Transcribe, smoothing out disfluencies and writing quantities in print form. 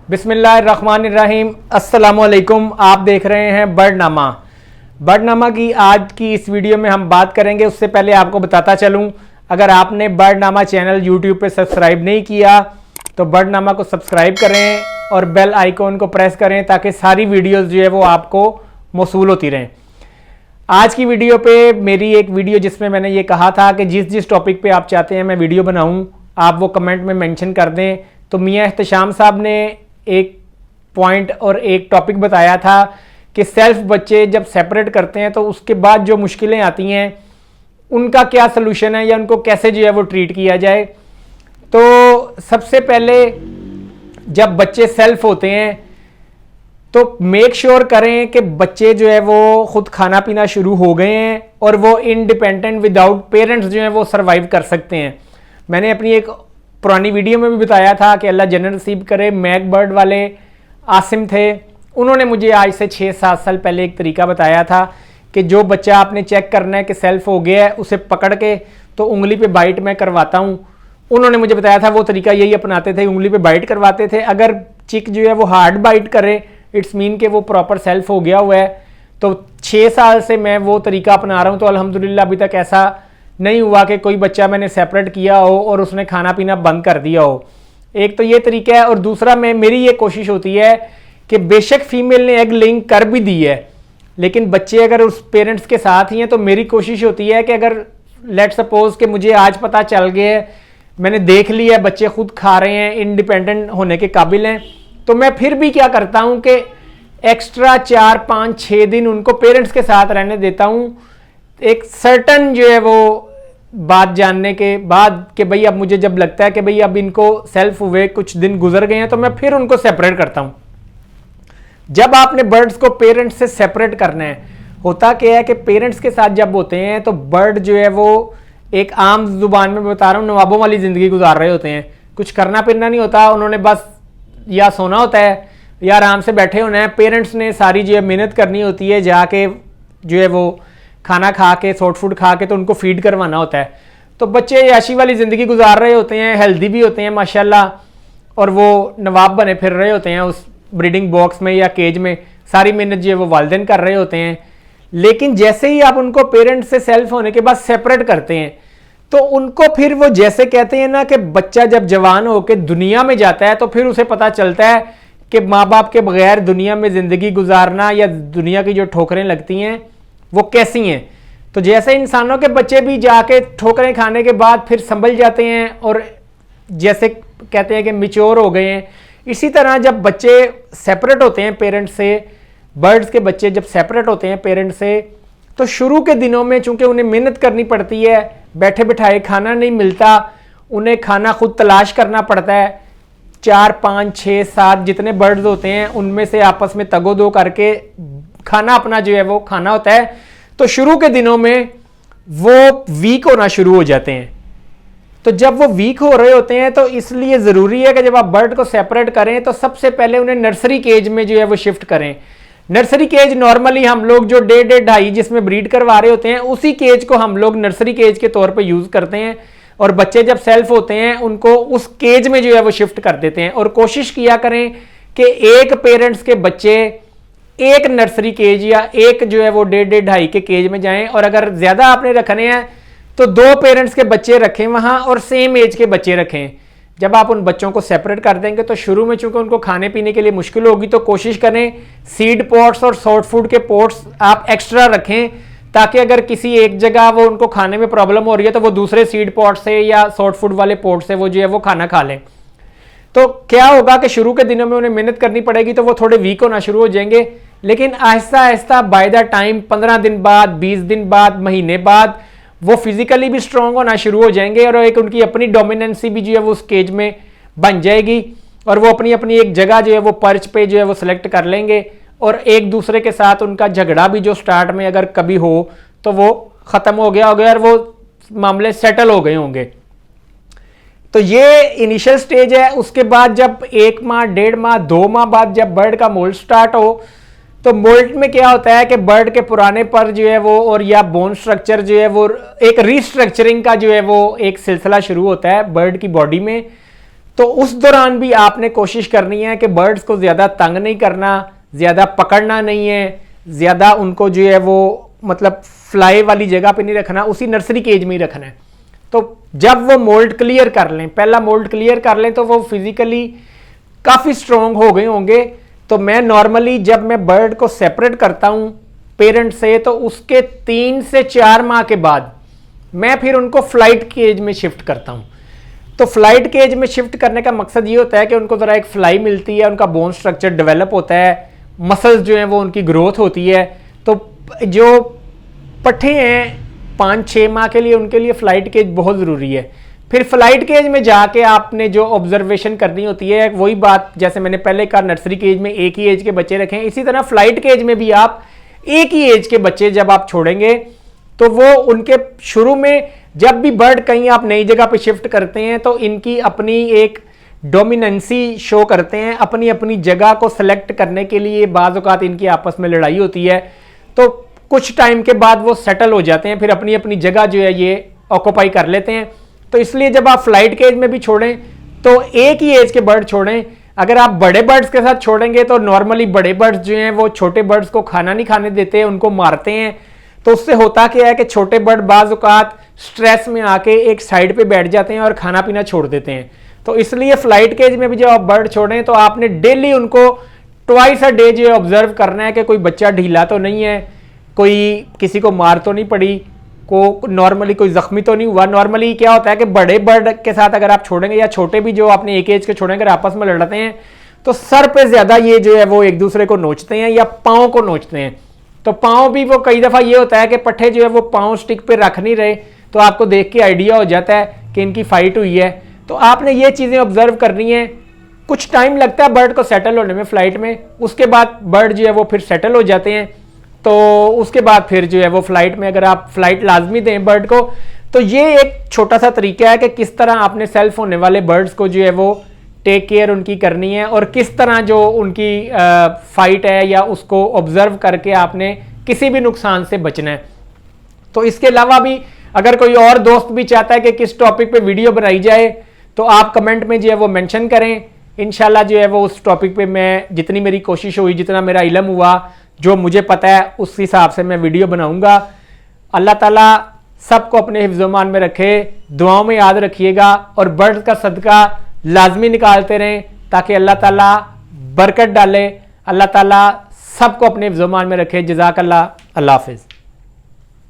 बिस्मिल्लाहिर्रहमानिर्रहीम। अस्सलामुअलैकुम। आप देख रहे हैं बर्डनामा। बर्डनामा की आज की इस वीडियो में हम बात करेंगे। उससे पहले आपको बताता चलूं, अगर आपने बर्डनामा चैनल यूट्यूब पे सब्सक्राइब नहीं किया तो बर्डनामा को सब्सक्राइब करें और बेल आइकॉन को प्रेस करें ताकि सारी वीडियोस जो है वो आपको मौसूल होती रहें। आज की वीडियो पे मेरी एक वीडियो जिसमें मैंने ये कहा था कि जिस जिस टॉपिक पे आप चाहते हैं मैं वीडियो बनाऊं आप वो कमेंट में मेंशन कर दें। तो मियां एहतशाम साहब ने एक पॉइंट और एक टॉपिक बताया था कि सेल्फ बच्चे जब सेपरेट करते हैं तो उसके बाद जो मुश्किलें आती हैं उनका क्या सलूशन है या उनको कैसे जो है वो ट्रीट किया जाए। तो सबसे पहले जब बच्चे सेल्फ होते हैं तो मेक श्योर करें कि बच्चे जो है वो खुद खाना पीना शुरू हो गए हैं और वो इंडिपेंडेंट विदाउट पेरेंट्स जो है वो सर्वाइव कर सकते हैं। मैंने अपनी एक पुरानी वीडियो में भी बताया था कि अल्लाह जन्नत नसीब करे, मैक बर्ड वाले आसिम थे, उन्होंने मुझे आज से 6-7 साल पहले एक तरीका बताया था कि जो बच्चा आपने चेक करना है कि सेल्फ हो गया है उसे पकड़ के तो उंगली पे बाइट मैं करवाता हूँ। उन्होंने मुझे बताया था वो तरीका यही अपनाते थे, उंगली पे बाइट करवाते थे। अगर चिक जो है वो हार्ड बाइट करे इट्स मीन कि वो प्रॉपर सेल्फ हो गया हुआ है। तो 6 साल से मैं वो तरीका अपना रहा हूँ तो अल्हम्दुलिल्लाह अभी तक ऐसा नहीं हुआ कि कोई बच्चा मैंने सेपरेट किया हो और उसने खाना पीना बंद कर दिया हो। एक तो ये तरीका है और दूसरा मेरी ये कोशिश होती है कि बेशक फीमेल ने एग लिंक कर भी दी है लेकिन बच्चे अगर उस पेरेंट्स के साथ ही हैं तो मेरी कोशिश होती है कि अगर लेट सपोज कि मुझे आज पता चल गया है, मैंने देख लिया बच्चे खुद खा रहे हैं, इंडिपेंडेंट होने के काबिल हैं, तो मैं फिर भी क्या करता हूं कि एक्स्ट्रा 4-5-6 दिन उनको पेरेंट्स के साथ रहने देता हूं। एक सर्टन जो है वो बात जानने के बाद कि भाई अब मुझे जब लगता है कि भाई अब इनको सेल्फ हुए कुछ दिन गुजर गए हैं तो मैं फिर उनको सेपरेट करता हूं। जब आपने बर्ड्स को पेरेंट्स से सेपरेट करना है, होता क्या है कि पेरेंट्स के साथ जब होते हैं तो बर्ड जो है वो एक आम जुबान में बता रहा हूँ नवाबों वाली जिंदगी गुजार रहे होते हैं। कुछ करना फिरना नहीं होता, उन्होंने बस या सोना होता है या आराम से बैठे होना है। पेरेंट्स ने सारी जो है मेहनत करनी होती है, जाके जो है वो खाना खा के सॉफ्ट फूड खा के तो उनको फीड करवाना होता है। तो बच्चे याशी वाली ज़िंदगी गुजार रहे होते हैं, हेल्दी भी होते हैं माशाल्लाह, और वो नवाब बने फिर रहे होते हैं उस ब्रीडिंग बॉक्स में या केज में। सारी मेहनत जो है वो वालिदैन कर रहे होते हैं। लेकिन जैसे ही आप उनको पेरेंट्स से सेल्फ होने के बाद सेपरेट करते हैं तो उनको फिर वो जैसे कहते हैं ना कि बच्चा जब जवान होकर दुनिया में जाता है तो फिर उसे पता चलता है कि माँ बाप के बगैर दुनिया में ज़िंदगी गुजारना या दुनिया की जो ठोकरें लगती हैं वो कैसी हैं। तो जैसे इंसानों के बच्चे भी जाके ठोकरें खाने के बाद फिर संभल जाते हैं और जैसे कहते हैं कि मैच्योर हो गए हैं, इसी तरह जब बच्चे सेपरेट होते हैं पेरेंट्स से, बर्ड्स के बच्चे जब सेपरेट होते हैं पेरेंट्स से तो शुरू के दिनों में चूंकि उन्हें मेहनत करनी पड़ती है, बैठे बिठाए खाना नहीं मिलता, उन्हें खाना खुद तलाश करना पड़ता है। 4-5-6-7 जितने बर्ड्स होते हैं उनमें से आपस में तगोदो करके खाना अपना जो है वो खाना होता है। तो शुरू के दिनों में वो वीक होना शुरू हो जाते हैं। तो जब वो वीक हो रहे होते हैं तो इसलिए ज़रूरी है कि जब आप बर्ड को सेपरेट करें तो सबसे पहले उन्हें नर्सरी केज में जो है वो शिफ्ट करें। नर्सरी केज नॉर्मली हम लोग जो 1.5-2.5 जिसमें ब्रीड करवा रहे होते हैं उसी केज को हम लोग नर्सरी केज के तौर पे यूज़ करते हैं और बच्चे जब सेल्फ होते हैं उनको उस केज में जो है वो शिफ्ट कर देते हैं। और कोशिश किया करें कि एक पेरेंट्स के बच्चे एक नर्सरी केज या एक जो है वो 1.5-2.5 के केज में जाएं, और अगर ज़्यादा आपने रखने हैं तो 2 पेरेंट्स के बच्चे रखें वहाँ और सेम एज के बच्चे रखें। जब आप उन बच्चों को सेपरेट कर देंगे तो शुरू में चूंकि उनको खाने पीने के लिए मुश्किल होगी तो कोशिश करें सीड पॉट्स और सॉफ्ट फूड के पॉट्स आप एक्स्ट्रा रखें ताकि अगर किसी एक जगह वो उनको खाने में प्रॉब्लम हो रही है तो वो दूसरे सीड पॉट से या सॉफ्ट फूड वाले पॉट से वो जो है वो खाना खा लें। तो क्या होगा कि शुरू के दिनों में उन्हें मेहनत करनी पड़ेगी तो वो थोड़े वीक होना शुरू हो जाएंगे, लेकिन Aahista Aahista by the time 15 दिन बाद, 20 दिन बाद, महीने बाद वो फिजिकली भी स्ट्रांग होना शुरू हो जाएंगे और एक उनकी अपनी डोमिनेंसी भी जो है वो उस केज में बन जाएगी और वो अपनी अपनी एक जगह जो है वो पर्च पे जो है वो सिलेक्ट कर लेंगे और एक दूसरे के साथ उनका झगड़ा भी जो स्टार्ट में अगर कभी हो तो वो ख़त्म हो गया और वो मामले सेटल हो गए होंगे। तो ये इनिशियल स्टेज है। उसके बाद जब 1 माह, 1.5 माह, 2 माह बाद जब बर्ड का मोल्ट स्टार्ट हो तो मोल्ट में क्या होता है कि बर्ड के पुराने पर जो है वो और या बोन स्ट्रक्चर जो है वो एक रीस्ट्रक्चरिंग का जो है वो एक सिलसिला शुरू होता है बर्ड की बॉडी में। तो उस दौरान भी आपने कोशिश करनी है कि बर्ड्स को ज़्यादा तंग नहीं करना, ज़्यादा पकड़ना नहीं है, ज़्यादा उनको जो है वो मतलब फ्लाई वाली जगह पे नहीं रखना, उसी नर्सरी केज में ही रखना है। तो जब वो मोल्ड क्लियर कर लें, पहला मोल्ड क्लियर कर लें, तो वो फिजिकली काफ़ी स्ट्रॉन्ग हो गए होंगे। तो मैं नॉर्मली जब मैं बर्ड को सेपरेट करता हूँ पेरेंट से, तो उसके 3 से 4 माह के बाद मैं फिर उनको फ्लाइट केज में शिफ्ट करता हूँ। तो फ्लाइट केज में शिफ्ट करने का मकसद ये होता है कि उनको ज़रा एक फ्लाई मिलती है, उनका बोन स्ट्रक्चर डेवलप होता है, मसल्स जो हैं वो उनकी ग्रोथ होती है। तो जो पट्ठे हैं 5-6 माह के लिए, उनके लिए फ्लाइट केज बहुत ज़रूरी है। फिर फ्लाइट केज में जाके आपने जो ऑब्जर्वेशन करनी होती है, वही बात जैसे मैंने पहले कहा, नर्सरी केज में एक ही एज के बच्चे रखें, इसी तरह फ्लाइट केज में भी आप एक ही एज के बच्चे जब आप छोड़ेंगे तो वो उनके शुरू में जब भी बर्ड कहीं आप नई जगह पे शिफ्ट करते हैं तो इनकी अपनी एक डोमिनेंसी शो करते हैं, अपनी अपनी जगह को सेलेक्ट करने के लिए बाज़ औक़ात इनकी आपस में लड़ाई होती है। तो कुछ टाइम के बाद वो सेटल हो जाते हैं, फिर अपनी अपनी जगह जो है ये ऑक्यूपाई कर लेते हैं। तो इसलिए जब आप फ्लाइट केज में भी छोड़ें तो एक ही एज के बर्ड छोड़ें। अगर आप बड़े बर्ड्स के साथ छोड़ेंगे तो नॉर्मली बड़े बर्ड्स जो हैं वो छोटे बर्ड्स को खाना नहीं खाने देते, उनको मारते हैं। तो उससे होता क्या है कि छोटे बर्ड बाज़ औक़ात स्ट्रेस में आके एक साइड पे बैठ जाते हैं और खाना पीना छोड़ देते हैं। तो इसलिए फ्लाइट केज में भी जब आप बर्ड छोड़ें तो आपने डेली उनको ट्वाइस अ डे जो ऑब्जर्व करना है कि कोई बच्चा ढीला तो नहीं है, कोई किसी को मार तो नहीं पड़ी, को नॉर्मली कोई जख्मी तो नहीं हुआ। नॉर्मली क्या होता है कि बड़े बर्ड के साथ अगर आप छोड़ेंगे या छोटे भी जो आपने एक एज के छोड़ेंगे, अगर आपस में लड़ते हैं तो सर पे ज़्यादा ये जो है वो एक दूसरे को नोचते हैं या पाँव को नोचते हैं। तो पाँव भी वो कई दफ़ा ये होता है कि पट्ठे जो है वो पाँव स्टिक पे रख नहीं रहे, तो आपको देख के आइडिया हो जाता है कि इनकी फाइट हुई है। तो आपने ये चीज़ें ऑब्जर्व करनी है। कुछ टाइम लगता है बर्ड को सेटल होने में फ्लाइट में, उसके बाद बर्ड जो है वो फिर सेटल हो जाते हैं। तो उसके बाद फिर जो है वो फ्लाइट में अगर आप फ्लाइट लाजमी दें बर्ड को, तो ये एक छोटा सा तरीका है कि किस तरह आपने सेल्फ होने वाले बर्ड्स को जो है वो टेक केयर उनकी करनी है और किस तरह जो उनकी फाइट है या उसको ऑब्जर्व करके आपने किसी भी नुकसान से बचना है। तो इसके अलावा भी अगर कोई और दोस्त भी चाहता है कि किस टॉपिक पे वीडियो बनाई जाए तो आप कमेंट में जो है वो मेंशन करें। इंशाल्लाह जो है वो उस टॉपिक पे मैं जितनी मेरी कोशिश हुई, जितना मेरा इल्म हुआ, जो मुझे पता है उस हिसाब से मैं वीडियो बनाऊंगा। अल्लाह ताला सबको अपने हिफ्ज़-ओ-मान में रखे, दुआओं में याद रखिएगा और बर्ड का सदका लाजमी निकालते रहें ताकि अल्लाह ताला बरकत डाले। अल्लाह ताला सबको अपने हिफ्ज़-ओ-मान में रखे। जज़ाकल्लाह। अल्लाह हाफ़िज़।